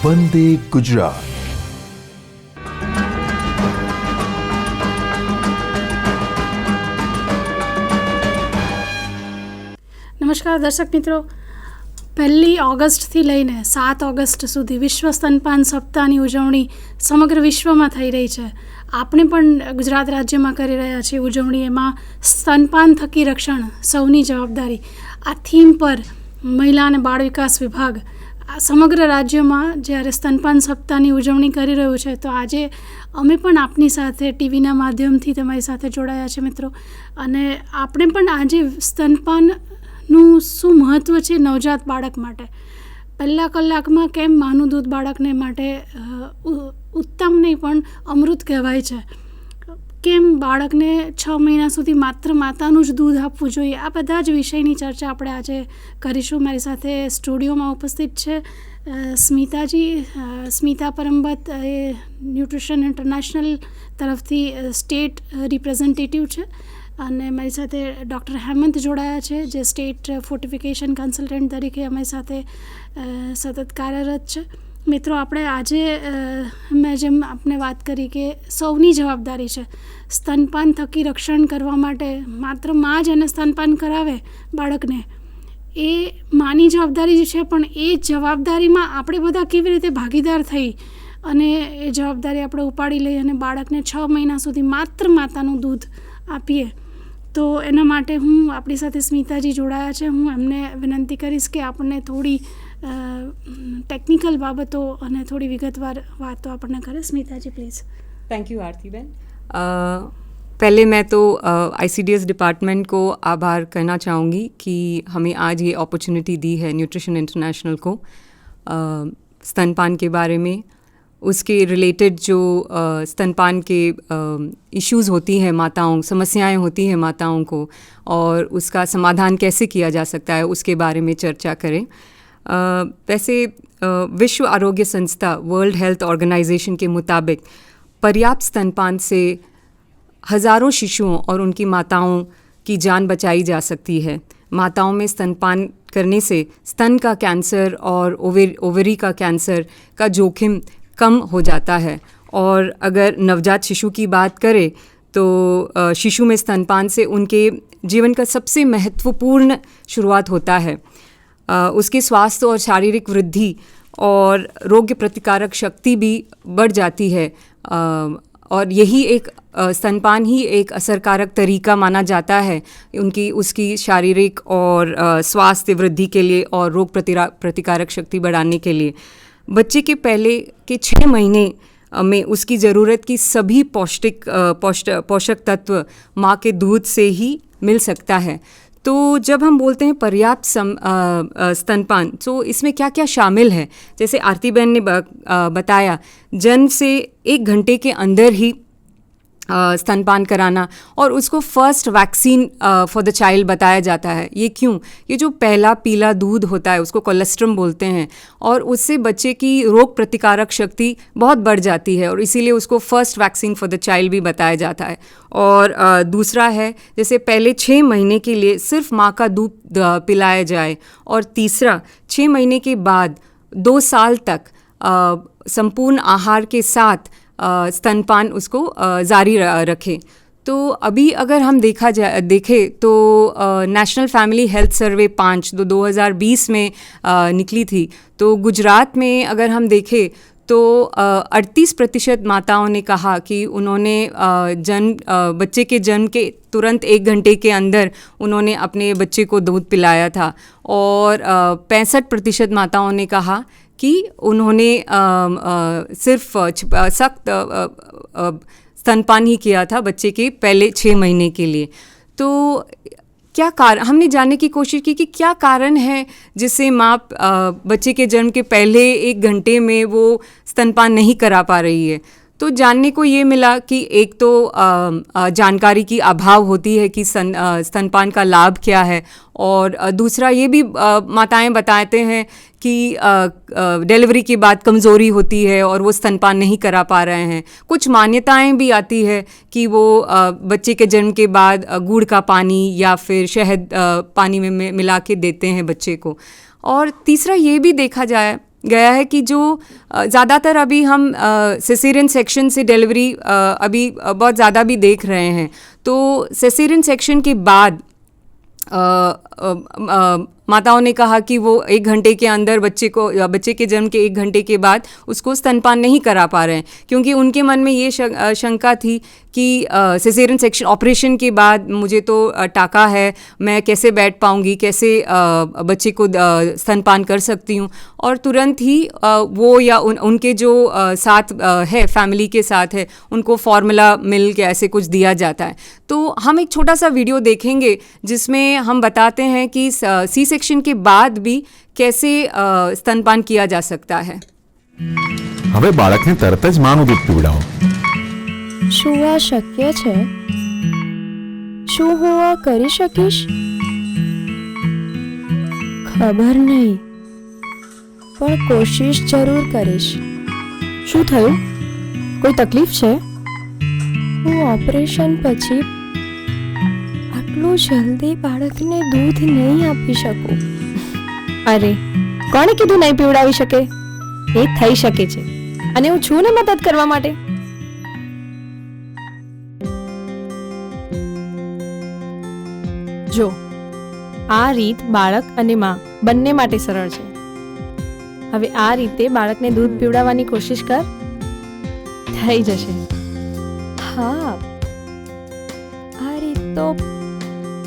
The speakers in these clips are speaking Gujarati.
वंदे गुजरात। નમસ્કાર દર્શક મિત્રો, 1 ઓગસ્ટથી લઈને 7 ઓગસ્ટ સુધી વિશ્વ સ્તનપાન સપ્તાહની ઉજવણી સમગ્ર વિશ્વમાં થઈ રહી છે. આપણે પણ ગુજરાત રાજ્યમાં કરી રહ્યા છીએ ઉજવણી. એમાં સ્તનપાન થકી રક્ષણ સૌની જવાબદારી આ થીમ પર મહિલા અને બાળ વિકાસ વિભાગ સમગ્ર રાજ્યમાં જ્યારે સ્તનપાન સપ્તાહની ઉજવણી કરી રહ્યું છે, તો આજે અમે પણ આપની સાથે ટીવીના માધ્યમથી તમારી સાથે જોડાયા છે મિત્રો. અને આપણે પણ આજે સ્તનપાનનું શું મહત્ત્વ છે નવજાત બાળક માટે, પહેલા કલાકમાં કેમ માનું દૂધ બાળકને માટે ઉત્તમ નહીં પણ અમૃત કહેવાય છે, કેમ બાળકને 6 મહિના સુધી માત્ર માતાનું જ દૂધ આપવું જોઈએ, આ બધા જ વિષયની ચર્ચા આપણે આજે કરીશું. મારી સાથે સ્ટુડિયોમાં ઉપસ્થિત છે સ્મિતા પરમબત, એ ન્યુટ્રિશન ઇન્ટરનેશનલ તરફથી સ્ટેટ રિપ્રેઝેન્ટેટિવ છે. અને મારી સાથે ડૉક્ટર હેમંત જોડાયા છે, જે સ્ટેટ ફોર્ટિફિકેશન કન્સલ્ટન્ટ તરીકે અમારી સાથે સતત કાર્યરત છે. મિત્રો, આપણે આજે મેં જેમ આપને વાત કરી કે સૌની જવાબદારી છે સ્તનપાન થકી રક્ષણ કરવા માટે. માત્ર મા જ એને સ્તનપાન કરાવે બાળકને, એ માની જવાબદારી છે, પણ એ જવાબદારીમાં આપણે બધા કેવી રીતે ભાગીદાર થઈ અને એ જવાબદારી આપણે ઉપાડી લઈ અને બાળકને 6 મહિના સુધી માત્ર માતાનું દૂધ આપીએ. તો એના માટે આપણી સાથે સ્મિતાજી જોડાયા છે. હું એમને વિનંતી કરીશ કે આપણને થોડી ટેકનિકલ બાબતો અને થોડી વિગતવાર વાતો આપણને કરે. स्मिताजी प्लीज़. थैंक यू आरती बहन. पहले मैं तो ICDS डिपार्टमेंट को आभार करना चाहूँगी कि हमें आज ये अपॉर्चुनिटी दी है न्यूट्रिशन इंटरनेशनल को स्तनपान के बारे में, उसके रिलेटेड जो स्तनपान के इश्यूज़ होती हैं माताओं, समस्याएं होती हैं माताओं को, और उसका समाधान कैसे किया जा सकता है उसके बारे में चर्चा करें. वैसे विश्व आरोग्य संस्था वर्ल्ड हेल्थ ऑर्गेनाइजेशन के मुताबिक पर्याप्त स्तनपान से हज़ारों शिशुओं और उनकी माताओं की जान बचाई जा सकती है. माताओं में स्तनपान करने से स्तन का कैंसर और ओवरी का कैंसर का जोखिम कम हो जाता है. और अगर नवजात शिशु की बात करें तो शिशु में स्तनपान से उनके जीवन का सबसे महत्वपूर्ण शुरुआत होता है. उसके स्वास्थ्य और शारीरिक वृद्धि और रोग प्रतिकारक शक्ति भी बढ़ जाती है. और यही एक स्तनपान ही एक असरकारक तरीका माना जाता है उसकी शारीरिक और स्वास्थ्य वृद्धि के लिए और रोग प्रतिकारक शक्ति बढ़ाने के लिए. बच्चे के पहले के 6 महीने में उसकी ज़रूरत की सभी पोषक तत्व माँ के दूध से ही मिल सकता है. तो जब हम बोलते हैं पर्याप्त स्तनपान, तो इसमें क्या क्या शामिल है, जैसे आरती बहन ने बताया, जन्म से 1 घंटे के अंदर ही स्तनपान कराना, और उसको first vaccine for the child बताया जाता है. ये क्यों? ये जो पहला पीला दूध होता है उसको कोलेस्ट्रम बोलते हैं, और उससे बच्चे की रोग प्रतिकारक शक्ति बहुत बढ़ जाती है, और इसीलिए उसको first vaccine for the child भी बताया जाता है. और दूसरा है जैसे पहले 6 महीने के लिए सिर्फ माँ का दूध पिलाया जाए, और तीसरा 6 महीने के बाद 2 साल तक संपूर्ण आहार के साथ स्तनपान उसको जारी रखें. तो अभी अगर हम देखें तो नेशनल फैमिली हेल्थ सर्वे 5 जो 2020 में निकली थी, तो गुजरात में अगर हम देखें तो 38% माताओं ने कहा कि उन्होंने बच्चे के जन्म के तुरंत 1 घंटे के अंदर उन्होंने अपने बच्चे को दूध पिलाया था, और 65% माताओं ने कहा कि उन्होंने सिर्फ सख्त स्तनपान ही किया था बच्चे के पहले 6 महीने के लिए. तो क्या कारण, हमने जानने की कोशिश की कि क्या कारण है जिससे माँ बच्चे के जन्म के पहले 1 घंटे में वो स्तनपान नहीं करा पा रही है. तो जानने को ये मिला कि एक तो जानकारी की अभाव होती है कि स्तनपान का लाभ क्या है, और दूसरा ये भी माताएं बताते हैं कि डिलीवरी के बाद कमज़ोरी होती है और वो स्तनपान नहीं करा पा रहे हैं. कुछ मान्यताएं भी आती है कि वो बच्चे के जन्म के बाद गुड़ का पानी या फिर शहद पानी में मिला के देते हैं बच्चे को. और तीसरा ये भी देखा गया है कि जो ज़्यादातर अभी हम सिसेरियन सेक्शन से डिलीवरी अभी बहुत ज़्यादा भी देख रहे हैं। तो सिसेरियन सेक्शन के बाद माताओं ने कहा कि वो 1 घंटे के अंदर बच्चे के जन्म के 1 घंटे के बाद उसको स्तनपान नहीं करा पा रहे हैं, क्योंकि उनके मन में ये शंका थी कि सिसेरियन सेक्शन ऑपरेशन के बाद मुझे तो टाका है, मैं कैसे बैठ पाऊंगी, कैसे बच्चे को स्तनपान कर सकती हूँ। और तुरंत ही वो या उनके जो साथ है, फैमिली के साथ है, उनको फार्मूला मिल्क ऐसे कुछ दिया जाता है। तो हम एक छोटा सा वीडियो देखेंगे जिसमें हम बताते हैं कि सी सेक्शन के बाद भी कैसे स्तनपान किया जा सकता है। હવે બાળકને તરત જ માનું દૂધ પીવડાવો. શું આ શક્ય છે? શું હું આ કરી શકીશ? ખબર નહીં, પણ કોશિશ જરૂર કરીશ. શું થયું? કોઈ તકલીફ છે? હું ઓપરેશન પછી આટલું જલ્દી બાળકને દૂધ નહીં આપી શકું. અરે, કોણે કીધું નહીં પીવડાવી શકે? એ થઈ શકે છે, અને હું છું ને મદદ કરવા માટે. જો આ રીત બાળક અને માં બંને માટે સરળ છે. હવે આ રીતે બાળકને દૂધ પીવડાવવાની કોશિશ કર, થઈ જશે. હા, આ રીત તો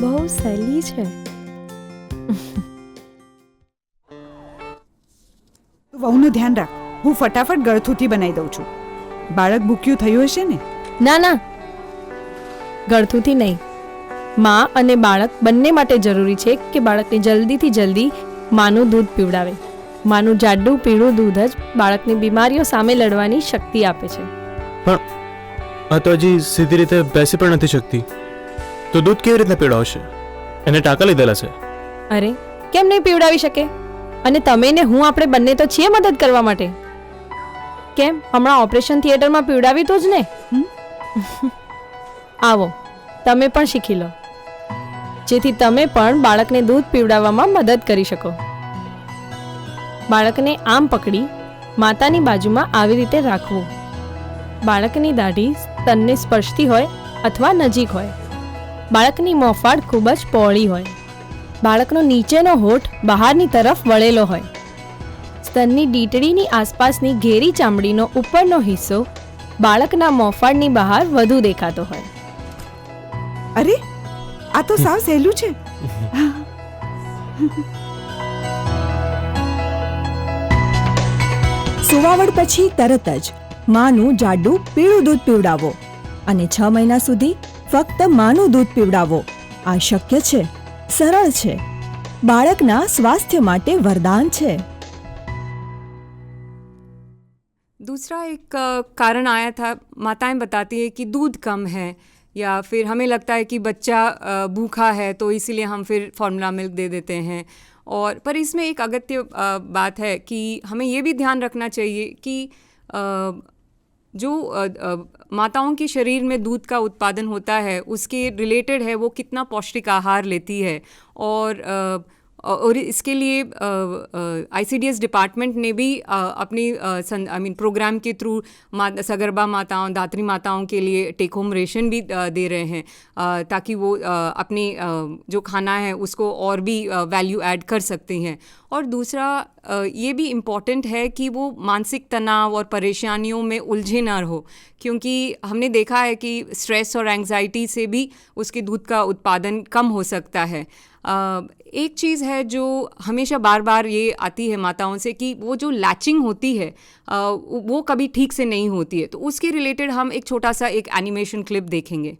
બહુ સહેલી છે. વહુનું ધ્યાન રાખ, હું ફટાફટ ગળથુથી બનાવી દઉં છું. બાળક ભૂખ્યું થયું હશે ને? ના ના, ગળથુથી નહીં. માં અને બાળક બંને માટે જરૂરી છે કે બાળકને જલ્દીથી જલ્દી માનું દૂધ પીવડાવે. માનું જાડું પીળું દૂધ જ બાળકની બીમારીઓ સામે લડવાની શક્તિ આપે છે. પણ આ તો હજી સીધી રીતે બેસી પણ નથી શકતી, તો દૂધ કેવી રીતના પીવડાવશે? એને ટાંકા લીધેલા છે. અરે, કેમ નહીં પીવડાવી શકે? અને તમે ને હું આપણે બંને તો છીએ મદદ કરવા માટે. કેમ, હમણાં ઓપરેશન થિયેટરમાં પીવડાવી તો જ ને. આવો, તમે પણ શીખી લો, જેથી તમે પણ બાળકને દૂધ પીવડાવવામાં મદદ કરી શકો. બાળકને આમ પકડી માતાની બાજુમાં આવી રીતે રાખવું. બાળકની દાઢી સ્તનને સ્પર્શતી હોય અથવા નજીક હોય. બાળકની મોંફાળ ખૂબ જ પહોળી હોય. બાળકનો નીચેનો હોઠ બહારની તરફ વળેલો હોય. સ્તનની ડીટડીની આસપાસની ઘેરી ચામડીનો ઉપરનો હિસ્સો બાળકના મોંફાળની બહાર વધુ દેખાતો હોય. અરે, આ તો સાવ સહેલું છે. સુવાવડ પછી તરત જ માનું જાડું પીળું દૂધ પીવડાવો અને 6 મહિના સુધી ફક્ત માનું દૂધ પીવડાવો. આ શક્ય છે, સરળ છે, બાળકના स्वास्थ्य માટે वरदान છે. दूसरा एक कारण आया था, माताएं बताती है कि दूध कम है, या फिर हमें लगता है कि बच्चा भूखा है तो इसीलिए हम फिर फार्मूला मिल्क दे देते हैं. और पर इसमें एक अगत्य बात है कि हमें ये भी ध्यान रखना चाहिए कि जो माताओं के शरीर में दूध का उत्पादन होता है उसके रिलेटेड है वो कितना पौष्टिक आहार लेती है. और इसके लिए ICDS डिपार्टमेंट ने भी अपनी प्रोग्राम के थ्रू सगर्भा माताओं, धात्री माताओं के लिए टेक होम रेशन भी दे रहे हैं, ताकि वो अपने जो खाना है उसको और भी वैल्यू ऐड कर सकती हैं. और दूसरा ये भी इम्पॉर्टेंट है कि वो मानसिक तनाव और परेशानियों में उलझे ना रहो, क्योंकि हमने देखा है कि स्ट्रेस और एंग्जाइटी से भी उसके दूध का उत्पादन कम हो सकता है. एक चीज़ है जो हमेशा बार बार ये आती है माताओं से कि वो जो लैचिंग होती है वो कभी ठीक से नहीं होती है. तो उसके रिलेटेड हम एक छोटा सा एक एनिमेशन क्लिप देखेंगे.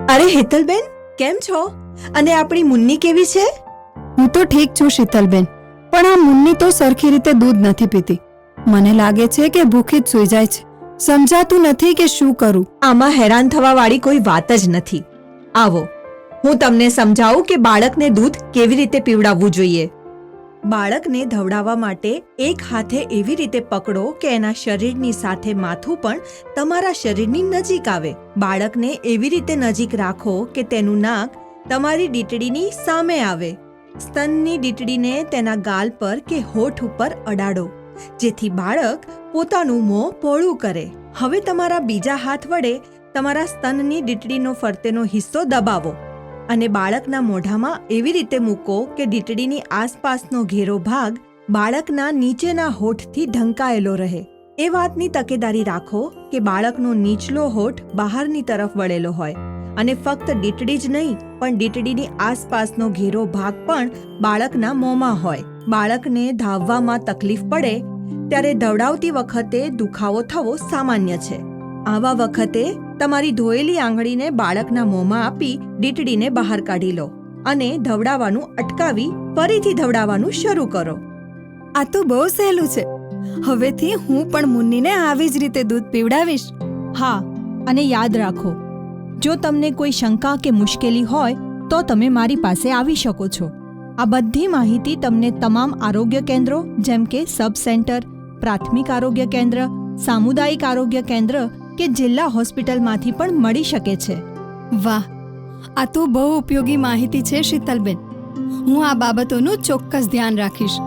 અરે હેતલબેન, કેમ છો? અને આપણી મુન્ની કેવી છે? હું તો ઠીક છું શીતલબેન, પણ આ મુન્ની તો સરખી રીતે દૂધ નથી પીતી. મને લાગે છે કે ભૂખી જ સૂઈ જાય છે. સમજાતું નથી કે શું કરું. આમાં હેરાન થવા વાળી કોઈ વાત જ નથી. આવો, હું તમને સમજાવું કે બાળકને દૂધ કેવી રીતે પીવડાવવું જોઈએ. બાળકને ધવડાવવા માટે એક હાથે એવી રીતે પકડો કે એના શરીરની સાથે માથું પણ તમારા શરીરની નજીક આવે. બાળકને એવી રીતે નજીક રાખો કે તેનું નાક તમારી દીટડીની સામે આવે. સ્તનની દીટડીને તેના ગાલ પર કે હોઠ ઉપર અડાડો, જેથી બાળક પોતાનું મોં પહોળું કરે. હવે તમારા બીજા હાથ વડે તમારા સ્તનની દીટડીનો ફરતેનો હિસ્સો દબાવો અને બાળકના મોઢામાં એવી રીતે મૂકો કે દીટડીની આસપાસનો ઘેરો ભાગ બાળકના નીચેના હોઠથી ઢંકાયેલો રહે. એ વાતની તકેદારી રાખો કે બાળકનો નીચલો હોઠ બહારની તરફ વળેલો હોય અને ફક્ત દીટડી જ નહીં પણ દીટડીની આસપાસનો ઘેરો ભાગ પણ બાળકના મોંમાં હોય. બાળકને ધાવવામાં તકલીફ પડે ત્યારે ધવડાવતી વખતે દુખાવો થવો સામાન્ય છે. આવા વખતે તમારી ધોયેલી આંગળીને બાળકના મોંમાં આપી દીટડીને બહાર કાઢી લો અને ધવડાવવાનું અટકાવી ફરીથી ધવડાવવાનું શરૂ કરો. આ તો બહુ સહેલું છે. હવેથી હું પણ મુન્નીને આવી જ રીતે દૂધ પીવડાવીશ. હા, અને યાદ રાખો, જો તમને કોઈ શંકા કે મુશ્કેલી હોય તો તમે મારી પાસે આવી શકો છો. આ બધી માહિતી તમને તમામ આરોગ્ય કેન્દ્રો જેમ કે સબ સેન્ટર, પ્રાથમિક આરોગ્ય કેન્દ્ર, સામુદાયિક આરોગ્ય કેન્દ્ર કે જિલ્લા હોસ્પિટલમાંથી પણ મળી શકે છે. વાહ, આ તો બહુ ઉપયોગી માહિતી છે શીતલબેન. હું આ બાબતોનું ચોક્કસ ધ્યાન રાખીશ.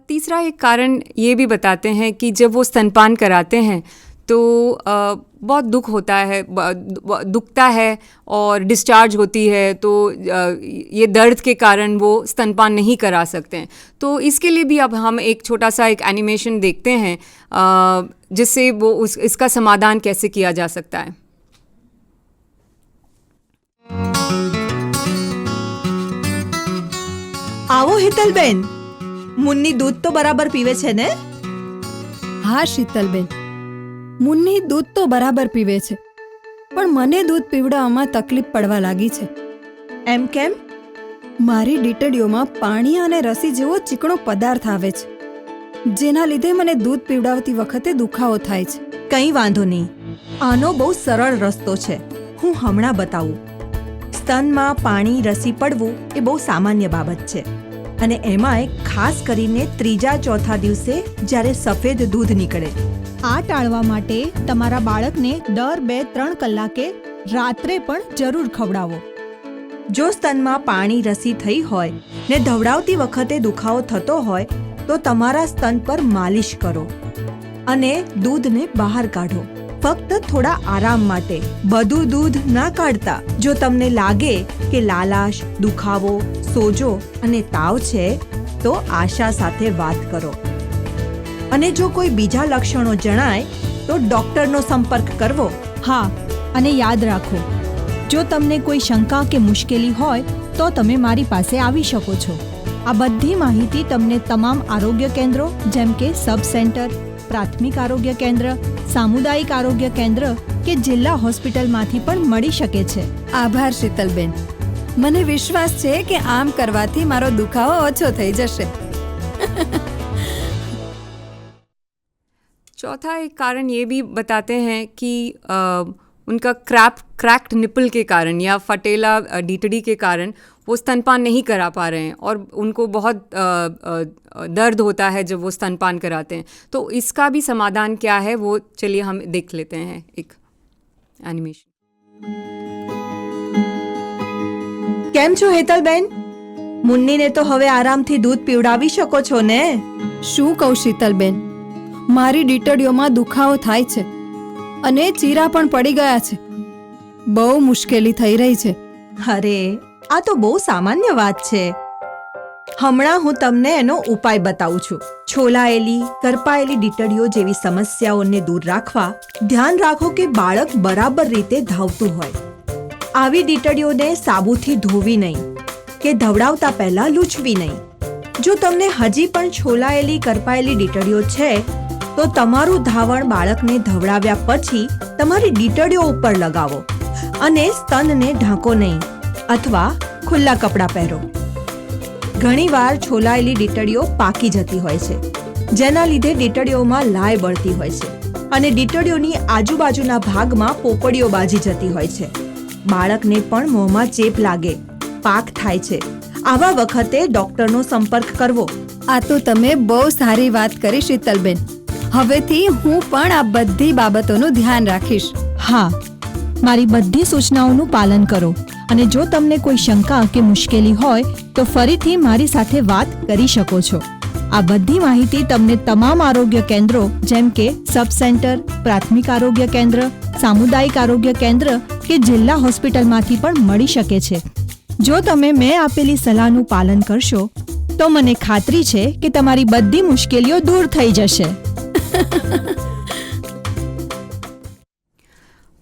तीसरा एक कारण ये भी बताते हैं कि जब वो स्तनपान कराते हैं तो बहुत दुख होता है, दुखता है और डिस्चार्ज होती है, तो ये दर्द के कारण वो स्तनपान नहीं करा सकते हैं. तो इसके लिए भी अब हम एक छोटा सा एक एनिमेशन देखते हैं जिससे वो इसका समाधान कैसे किया जा सकता है. આવો હેતલબેન, મુન્ની દૂધ તો બરાબર પીવે છે ને? હા શીતલબેન, મુન્ની દૂધ તો બરાબર પીવે છે, પણ મને દૂધ પીવડાવવામાં તકલીફ પડવા લાગી છે. એમ કેમ? મારી દીટડીઓમાં પાણી અને રસી જેવો ચીકણો પદાર્થ આવે છે, જેના લીધે મને દૂધ પીવડાવતી વખતે દુખાવો થાય છે. કંઈ વાંધો નહીં, આનો બહુ સરળ રસ્તો છે, હું હમણાં બતાવું. સ્તનમાં પાણી રસી પડવું એ બહુ સામાન્ય બાબત છે, અને એમાંય ખાસ કરીને ત્રીજા ચોથા દિવસે જ્યારે સફેદ દૂધ નીકળે. આ ટાળવા માટે તમારા બાળકને દર 2-3 કલાકે રાત્રે પણ જરૂર ખવડાવો. જો સ્તનમાં પાણી રસી થઈ હોય ને ધવડાવતી વખતે દુખાવો થતો હોય તો તમારા સ્તન પર માલિશ કરો અને દૂધને બહાર કાઢો, ફક્ત થોડા આરામ માટે. બધું દૂધ ના કાઢતા. જો તમને લાગે કે લાલાશ, દુખાવો, સોજો અને તાવ છે તો આશા સાથે વાત કરો, અને જો કોઈ બીજા લક્ષણો જણાય તો ડોક્ટરનો સંપર્ક કરવો. હા, અને યાદ રાખો, જો તમને કોઈ શંકા કે મુશ્કેલી હોય તો તમે મારી પાસે આવી શકો છો. આ બધી માહિતી તમને તમામ આરોગ્ય કેન્દ્રો જેમ કે સબ સેન્ટર, પ્રાથમિક આરોગ્ય કેન્દ્ર, સામુદાયિક આરોગ્ય કેન્દ્ર કે જિલ્લા હોસ્પિટલમાંથી પણ મળી શકે છે. આભાર શીતલબેન, મને વિશ્વાસ છે કે આમ કરવાથી મારો દુખાવો ઓછો થઈ જશે. चौथा एक कारण ये भी बताते हैं कि उनका क्रैक्ड निपल के कारण या फटेला डीटडी के कारण वो स्तनपान नहीं करा पा रहे हैं और उनको बहुत दर्द होता है जब वो स्तनपान कराते हैं. तो इसका भी समाधान क्या है वो चलिए हम देख लेते हैं एक एनिमेशन. કેમ છો હેતલબેન? મુન્નીને તો હવે આરામથી દૂધ પીવડાવી શકો છો ને? શું કહું શીતલબેન, મારી દીટડીઓમાં દુખાવો થાય છે અને ચીરા પણ પડી ગયા છે. બહુ મુશ્કેલી થઈ રહી છે. અરે, આ તો બહુ સામાન્ય વાત છે. હમણાં હું તમને એનો ઉપાય બતાવું છું. છોલાયેલી, કરપાયેલી દીટડીઓ જેવી સમસ્યાઓને દૂર રાખવા ધ્યાન રાખો કે બાળક બરાબર રીતે ધાવતું હોય. આવી દીટડીઓને સાબુથી ધોવી નહીં કે ધવડાવતા પહેલા લૂછવી નહીં. જો તમને હજી પણ છોલાયેલી, કરપાયેલી દીટડીઓ છે તો તમારું ધાવણ બાળકને ધવડાવ્યા પછી તમારી દીટડીઓ ઉપર લગાવો અને સ્તનને ઢાંકો નહીં અથવા ખુલ્લા કપડાં પહેરો. ઘણીવાર છોલાયેલી દીટડીઓ પાકી જતી હોય છે, જેના લીધે દીટડીઓમાં લાય બળતી હોય છે અને દીટડીઓની આજુબાજુના ભાગમાં પોપડીઓ બાજી જતી હોય છે. બાળકને પણ મોંમાં ચેપ લાગે, પાક થાય છે. આવા વખતે ડોક્ટરનો સંપર્ક કરવો. આ તો તમે બહુ સારી વાત કરી શીતલબેન. હવેથી હું પણ આ બધી બાબતોનું ધ્યાન રાખીશ. હા, મારી બધી સૂચનાઓનું પાલન કરો અને જો તમને કોઈ શંકા કે મુશ્કેલી હોય તો ફરીથી મારી સાથે વાત કરી શકો છો. આ બધી માહિતી તમને તમામ આરોગ્ય કેન્દ્રો જેમ કે સબ સેન્ટર, પ્રાથમિક આરોગ્ય કેન્દ્ર, સામુદાયિક આરોગ્ય કેન્દ્ર કે જિલ્લા હોસ્પિટલમાંથી પણ મળી શકે છે. જો તમે મેં આપેલી સલાહનું પાલન કરશો તો મને ખાતરી છે કે તમારી બધી મુશ્કેલીઓ દૂર થઈ જશે.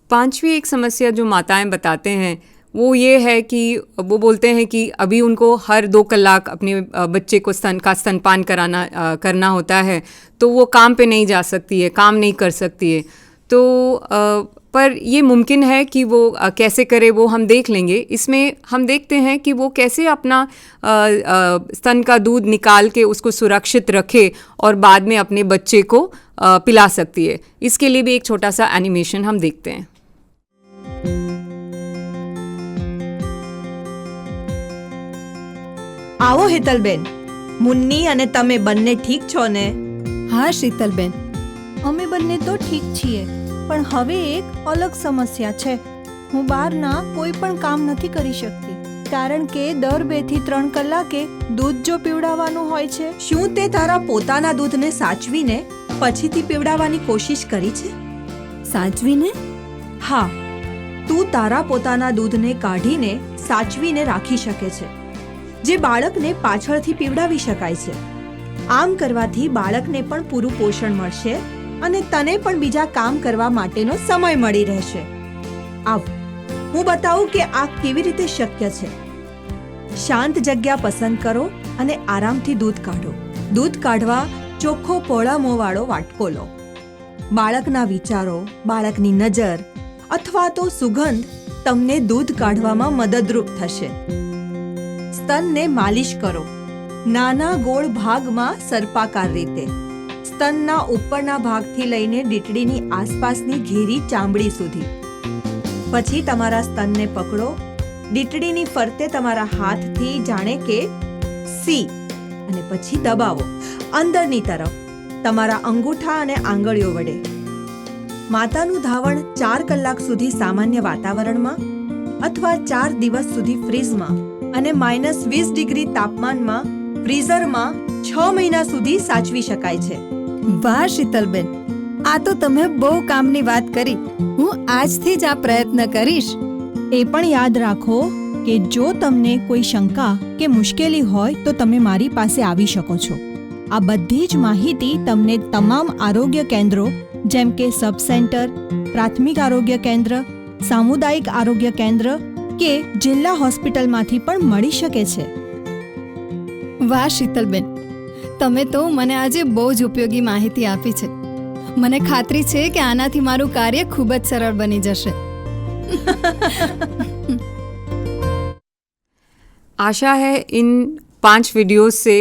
पांचवी एक समस्या जो माताएं बताते हैं वो ये है कि वो बोलते हैं कि अभी उनको हर 2 कलाक अपने बच्चे को स्तनपान करना होता है, तो वो काम पे नहीं जा सकती है, काम नहीं कर सकती है. तो पर ये मुमकिन है कि वो कैसे करे वो हम देख लेंगे. इसमें हम देखते हैं कि वो कैसे अपना स्तन का दूध निकाल के उसको सुरक्षित रखे और बाद में अपने बच्चे को पिला सकती है. इसके लिए भी एक छोटा सा एनिमेशन हम देखते हैं. આવો હેતલબેન, મુન્ની અને તમે બંને ઠીક છો ને? હા શીતલબેન, અમે બંને તો ઠીક છીએ, પણ હવે એક અલગ સમસ્યા છે. હું બહારના કોઈ પણ કામ નથી કરી શકતી કારણ કે દર 2 થી 3 કલાકે દૂધ જો પીવડાવવાનું હોય છે. શું તે તારા પોતાના દૂધને સાચવીને પછીથી પીવડાવવાની કોશિશ કરી છે? સાચવીને? હા, તું તારા પોતાના દૂધને કાઢીને સાચવીને રાખી શકે છે, જે બાળકને પાછળથી પીવડાવી શકાય છે. આમ કરવાથી બાળકને પણ પૂરું પોષણ મળશે અને તને પણ બીજા કામ કરવા માટેનો સમય મળી રહેશે. આવ, હું બતાવું કે આ કેવી રીતે શક્ય છે. શાંત જગ્યા પસંદ કરો અને આરામથી દૂધ કાઢો. દૂધ કાઢવા ચોખ્ખો પહોળા મોંવાળો વાટકો લો. બાળકના વિચારો, બાળકની નજર અથવા તો સુગંધ તમને દૂધ કાઢવામાં મદદરૂપ થશે. સ્તનને માલિશ કરો, નાના ગોળ ભાગમાં સર્પાકાર રીતે. સ્તનના ઉપરના ભાગથી લઈને દીઠડીની આસપાસની ઘેરી ચામડી સુધી. પછી તમારા સ્તનને પકડો, દીઠડીની ફરતે તમારા હાથથી જાણે કે સી અને પછી દબાવો અંદરની તરફ તમારા અંગૂઠા અને આંગળીઓ વડે. માતાનું ધાવણ 4 કલાક સુધી સામાન્ય વાતાવરણમાં અથવા 4 દિવસ સુધી ફ્રીઝમાં અને -20 ડિગ્રી તાપમાનમાં ફ્રીઝરમાં 6 મહિના સુધી સાચવી શકાય છે. વાહ શીતલબેન, આ તો તમે બહુ કામની વાત કરી. હું આજથી જ આ પ્રયત્ન કરીશ. એ પણ યાદ રાખો કે જો તમને કોઈ શંકા કે મુશ્કેલી હોય તો તમે મારી પાસે આવી શકો છો. આ બધી જ માહિતી તમને તમામ આરોગ્ય કેન્દ્રો જેમ કે સબ સેન્ટર, પ્રાથમિક આરોગ્ય કેન્દ્ર, સામુદાયિક આરોગ્ય કેન્દ્ર કે જિલ્લા હોસ્પિટલમાંથી પણ મળી શકે છે. વાહ શીતલબેન, તમે તો મને આજે બહુ જ ઉપયોગી માહિતી આપી છે. મને ખાતરી છે કે આનાથી મારું કાર્ય ખૂબ જ સરળ બની જશે. आशा है इन 5 वीडियोस से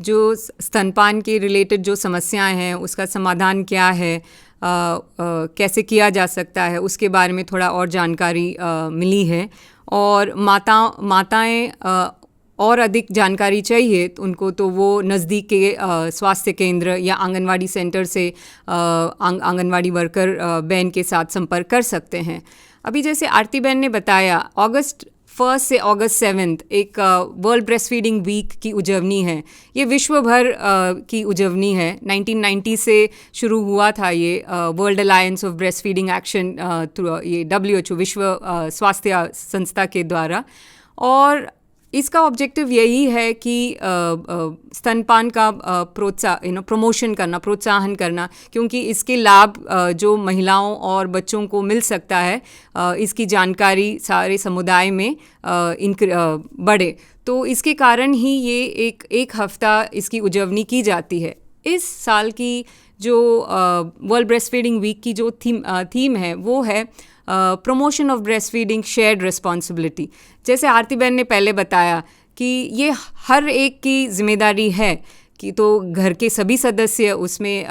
जो स्तनपान के रिलेटेड जो समस्याएं हैं उसका समाधान क्या है, कैसे किया जा सकता है, उसके बारे में थोड़ा और जानकारी मिली है. और माताएं और अधिक जानकारी चाहिए तो उनको तो वो नज़दीक के स्वास्थ्य केंद्र या आंगनवाड़ी सेंटर से आंगनवाड़ी वर्कर बहन के साथ संपर्क कर सकते हैं. अभी जैसे आरती बहन ने बताया, अगस्त 1 से अगस्त 7 एक वर्ल्ड ब्रेस्ट फीडिंग वीक की उजवनी है. ये विश्व भर की उजवनी है. 1990 से शुरू हुआ था ये world alliance of breast feeding action through ये WHO विश्व स्वास्थ्य संस्था के द्वारा. और इसका ऑब्जेक्टिव यही है कि स्तनपान का प्रमोशन करना, प्रोत्साहन करना, क्योंकि इसके लाभ जो महिलाओं और बच्चों को मिल सकता है, इसकी जानकारी सारे समुदाय में बढ़े. तो इसके कारण ही ये एक हफ्ता इसकी उजवनी की जाती है. इस साल की जो वर्ल्ड ब्रेस्ट फीडिंग वीक की जो थीम है वो है promotion of breast feeding shared responsibility. जैसे आरती बहन ने पहले बताया कि ये हर एक की जिम्मेदारी है कि तो घर के सभी सदस्य उसमें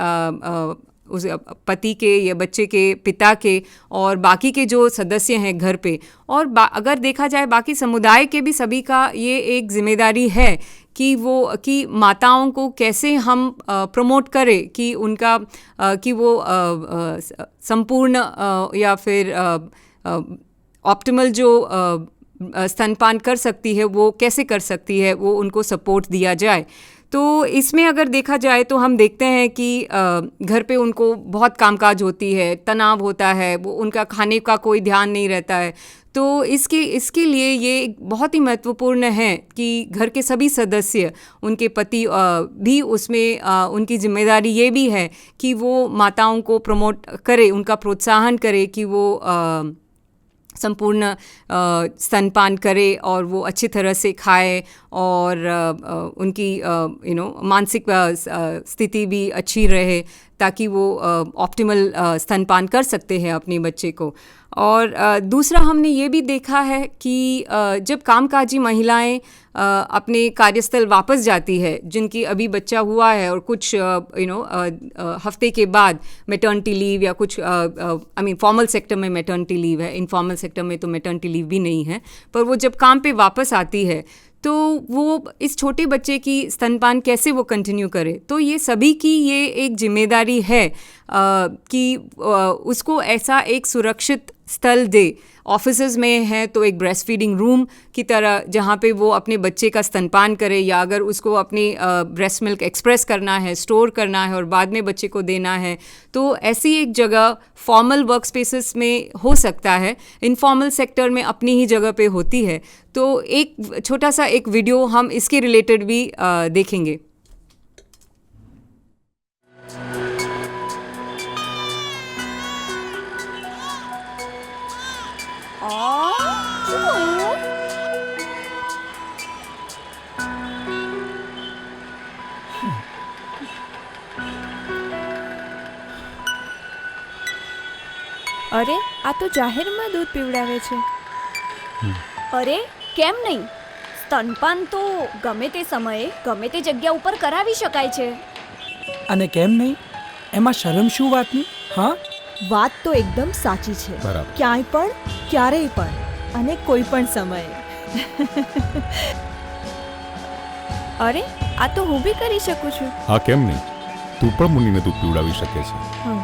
उस पति के या बच्चे के पिता के और बाकी के जो सदस्य हैं घर पे, और अगर देखा जाए बाकी समुदाय के भी सभी का ये एक जिम्मेदारी है कि माताओं को कैसे हम प्रमोट करें कि उनका कि वो संपूर्ण या फिर ऑप्टिमल जो स्तनपान कर सकती है वो कैसे कर सकती है, वो उनको सपोर्ट दिया जाए। तो इसमें अगर देखा जाए तो हम देखते हैं कि घर पे उनको बहुत कामकाज होती है, तनाव होता है, वो उनका खाने का कोई ध्यान नहीं रहता है। तो इसके लिए ये बहुत ही महत्वपूर्ण है कि घर के सभी सदस्य, उनके पति भी उसमें उनकी जिम्मेदारी ये भी है कि वो माताओं को प्रमोट करे, उनका प्रोत्साहन करे कि वो संपूर्ण स्तनपान करे और वो अच्छी तरह से खाए और उनकी मानसिक स्थिति भी अच्छी रहे ताकि वो ऑप्टिमल स्तनपान कर सकते हैं अपने बच्चे को। और दूसरा हमने ये भी देखा है कि जब कामकाजी महिलाएं अपने कार्यस्थल वापस जाती है, जिनकी अभी बच्चा हुआ है और कुछ हफ्ते के बाद मैटर्निटी लीव या कुछ फॉर्मल सेक्टर में मैटर्निटी लीव है, इनफॉर्मल सेक्टर में तो मैटर्निटी लीव भी नहीं है, पर वो जब काम पे वापस आती है तो वो इस छोटे बच्चे की स्तनपान कैसे वो कंटिन्यू करे। तो ये सभी की ये एक जिम्मेदारी है कि उसको ऐसा एक सुरक्षित स्थल दे। ऑफिसेज में है तो एक ब्रेस्ट फीडिंग रूम की तरह जहाँ पे वो अपने बच्चे का स्तनपान करे, या अगर उसको अपनी ब्रेस्ट मिल्क एक्सप्रेस करना है, स्टोर करना है और बाद में बच्चे को देना है, तो ऐसी एक जगह फॉर्मल वर्क स्पेसेस में हो सकता है, इनफॉर्मल सेक्टर में अपनी ही जगह पे होती है। तो एक छोटा सा एक वीडियो हम इसके रिलेटेड भी देखेंगे। અરે આ તો જાહેરમાં દૂધ પીવડાવે છે. અરે કેમ નહીં? સ્તનપાન તો ગમે તે સમયે ગમે તે જગ્યા ઉપર કરાવી શકાય છે. અને કેમ નહીં? એમાં શરમ શું વાતની? હા, વાત તો એકદમ સાચી છે. બરાબર. ક્યાંય પણ, ક્યારેય પણ અને કોઈ પણ સમયે. અરે આ તો હું બી કરી શકું છું. હા, કેમ નહીં? તું પણ મુનિને દૂધ પીવડાવી શકે છે. હા.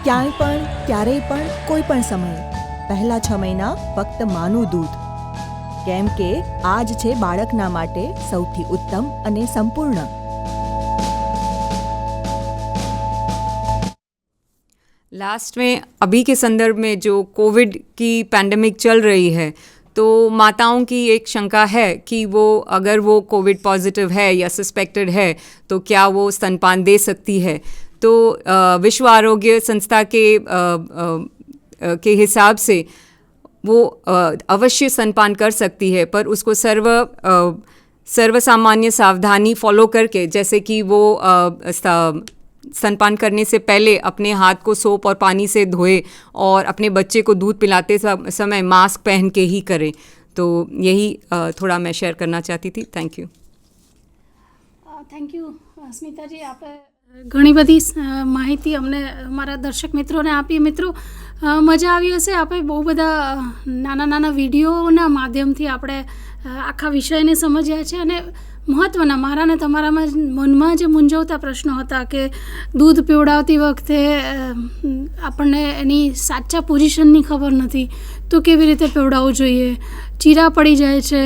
ક્યાંય પણ, ક્યારેય પણ, કોઈ પણ સમયે પહેલા 6 મહિના ફક્ત માનું દૂધ, કેમ કે આ જ છે બાળકના માટે સૌથી ઉત્તમ અને સંપૂર્ણ. लास्ट में अभी के संदर्भ में जो कोविड की पैंडेमिक चल रही है, तो माताओं की एक शंका है कि वो अगर वो कोविड पॉजिटिव है या सस्पेक्टेड है तो क्या वो स्तनपान दे सकती है। तो विश्व आरोग्य संस्था के हिसाब से वो अवश्य स्तनपान कर सकती है, पर उसको सर्वसामान्य सावधानी फॉलो करके, जैसे कि वो स्तनपान करने से पहले अपने हाथ को सोप और पानी से धोए और अपने बच्चे को दूध पिलाते समय मास्क पहन के ही करें। तो यही थोड़ा मैं शेयर करना चाहती थी। Thank you. થેન્ક યુ સ્મિતાજી, આપે ઘણી બધી માહિતી અમને અમારા દર્શક મિત્રોને આપી. મિત્રો, મજા આવી હશે. આપણે બહુ બધા નાના નાના વિડીયોના માધ્યમથી આપણે આખા વિષયને સમજ્યા છે, અને મહત્ત્વના મારા ને તમારામાં મનમાં જે મૂંઝવતા પ્રશ્નો હતા કે દૂધ પીવડાવતી વખતે આપણને એની સાચા પોઝિશનની ખબર નથી તો કેવી રીતે પીવડાવવું જોઈએ, ચીરા પડી જાય છે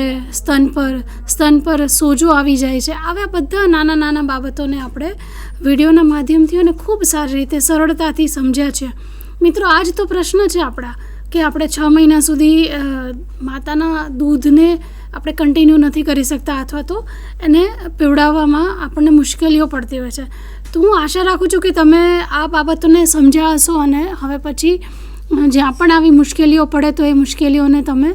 સ્તન પર સોજો આવી જાય છે, આવા બધા નાના નાના બાબતોને આપણે વિડીયોના માધ્યમથી અને ખૂબ સારી રીતે સરળતાથી સમજ્યા છે. મિત્રો, આ જ તો પ્રશ્ન છે આપણા કે આપણે 6 મહિના સુધી માતાના દૂધને આપણે કન્ટિન્યુ નથી કરી શકતા, અથવા તો એને પીવડાવવામાં આપણને મુશ્કેલીઓ પડતી હોય છે. તો હું આશા રાખું છું કે તમે આ બાબતોને સમજ્યા હશો, અને હવે પછી જ્યાં પણ આવી મુશ્કેલીઓ પડે તો એ મુશ્કેલીઓને તમે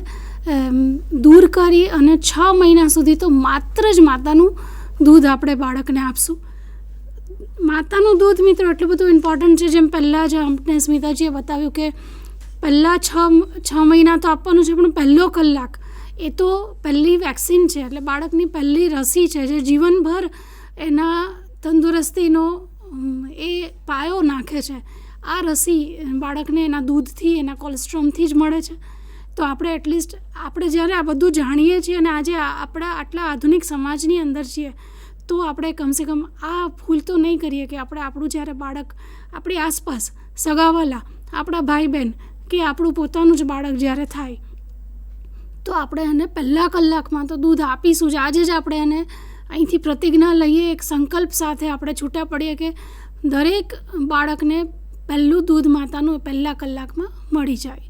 દૂર કરી અને 6 મહિના સુધી તો માત્ર જ માતાનું દૂધ આપણે બાળકને આપશું. માતાનું દૂધ મિત્રો એટલું બધું ઇમ્પોર્ટન્ટ છે. જેમ પહેલાં જ આપણે સ્મિતાજીએ બતાવ્યું કે પહેલાં 6 મહિના તો આપવાનું છે, પણ પહેલો કલાક એ તો પહેલી વેક્સિન છે, એટલે બાળકની પહેલી રસી છે જે જીવનભર એના તંદુરસ્તીનો એ પાયો નાખે છે. આ રસી બાળકને એના દૂધથી, એના કોલેસ્ટ્રોમથી જ મળે છે. તો આપણે એટલીસ્ટ આપણે જ્યારે આ બધું જાણીએ છીએ અને આજે આપણા આટલા આધુનિક સમાજની અંદર છીએ, તો આપણે કમસે કમ આ ભૂલ તો નહીં કરીએ કે આપણે આપણું જ્યારે બાળક આપણી આસપાસ સગાવાલા, આપણા ભાઈ બહેન કે આપણું પોતાનું જ બાળક જ્યારે થાય તો આપણે એને પહેલા કલાકમાં તો દૂધ આપીશું જ. આજે જ આપણે એને અહીંથી પ્રતિજ્ઞા લઈએ, એક સંકલ્પ સાથે આપણે છૂટા પડીએ કે દરેક બાળકને પહેલું દૂધ માતાનું પહેલા કલાકમાં મળી જાય.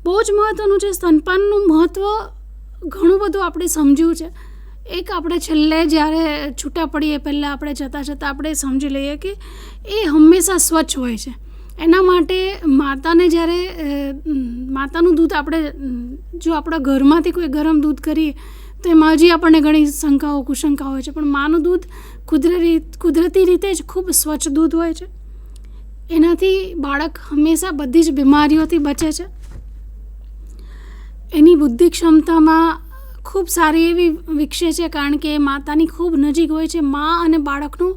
બહુ જ મહત્ત્વનું છે. સ્તનપાનનું મહત્ત્વ ઘણું બધું આપણે સમજ્યું છે. એક આપણે છેલ્લે જ્યારે છૂટા પડીએ પહેલાં આપણે જતાં આપણે સમજી લઈએ કે એ હંમેશા સ્વચ્છ હોય છે. એના માટે માતાને જ્યારે માતાનું દૂધ આપણે જો આપણા ઘરમાંથી કોઈ ગરમ દૂધ કરીએ તો એમાં હજી આપણને ઘણી શંકાઓ કુશંકાઓ હોય છે, પણ માનું દૂધ કુદરતી રીતે જ ખૂબ સ્વચ્છ દૂધ હોય છે. એનાથી બાળક હંમેશા બધી જ બીમારીઓથી બચે છે. એની બુદ્ધિ ક્ષમતામાં ખૂબ સારી એવી વિકસે છે, કારણ કે એ માતાની ખૂબ નજીક હોય છે. મા અને બાળકનો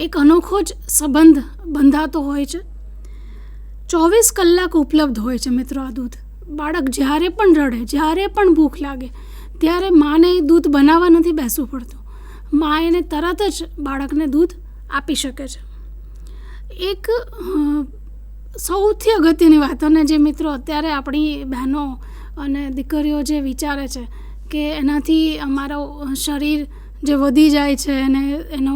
એક અનોખો જ સંબંધ બંધાતો હોય છે. 24 કલાક ઉપલબ્ધ હોય છે મિત્રો આ દૂધ. બાળક જ્યારે પણ રડે, જ્યારે પણ ભૂખ લાગે ત્યારે માને દૂધ બનાવવા નથી બેસવું પડતું. મા એને તરત જ બાળકને દૂધ આપી શકે છે. એક સૌથી અગત્યની વાત, અને જે મિત્રો અત્યારે આપણી બહેનો અને દીકરીઓ જે વિચારે છે કે એનાથી અમારું શરીર જે વધી જાય છે અને એનો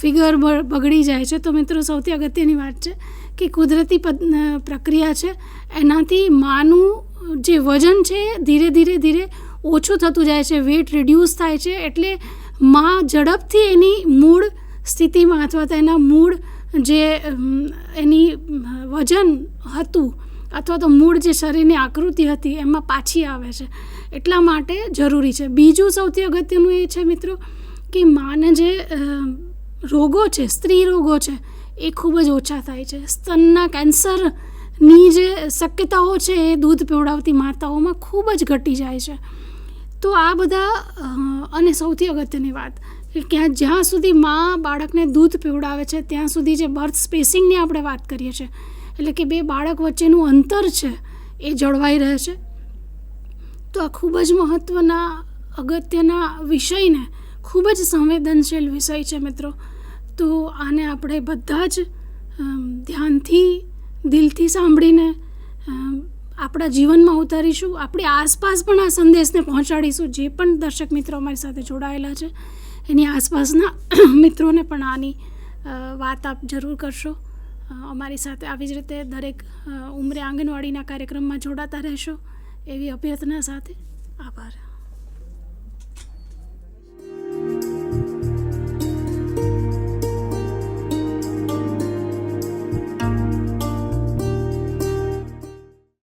ફિગર બગડી જાય છે, તો મિત્રો સૌથી અગત્યની વાત છે કે કુદરતી પ્રક્રિયા છે. એનાથી માનું જે વજન છે ધીરે ધીરે ઓછું થતું જાય છે, વેટ રિડ્યુસ થાય છે. એટલે મા ઝડપથી એની મૂળ સ્થિતિમાં અથવા તો એના મૂળ જે એની વજન હતું અથવા તો મૂળ જે શરીરની આકૃતિ હતી એમાં પાછી આવે છે. એટલા માટે જરૂરી છે. બીજું સૌથી અગત્યનું એ છે મિત્રો કે માને જે રોગો છે, સ્ત્રી રોગો છે, એ ખૂબ જ ઓછા થાય છે. સ્તનના કેન્સરની જે શક્યતાઓ છે એ દૂધ પીવડાવતી માતાઓમાં ખૂબ જ ઘટી જાય છે. તો આ બધા અને સૌથી અગત્યની વાત કે જ્યાં સુધી મા બાળકને દૂધ પીવડાવે છે ત્યાં સુધી જે બર્થ સ્પેસિંગની આપણે વાત કરીએ છીએ, એટલે કે બે બાળક વચ્ચેનું અંતર છે એ જળવાઈ રહે છે. તો આ ખૂબ જ મહત્ત્વના અગત્યના વિષયને ખૂબ જ સંવેદનશીલ વિષય છે મિત્રો. તો આને આપણે બધા જ ધ્યાનથી, દિલથી સાંભળીને આપણા જીવનમાં ઉતારીશું. આપણી આસપાસ પણ આ સંદેશને પહોંચાડીશું. જે પણ દર્શક મિત્રો અમારી સાથે જોડાયેલા છે એની આસપાસના મિત્રોને પણ આની વાત આપ જરૂર કરશો. અમારી સાથે આવી જ રીતે દરેક ઉંમરે આંગણવાડીના કાર્યક્રમમાં જોડાતા રહેશો એવી અભ્યર્થના સાથે આભાર.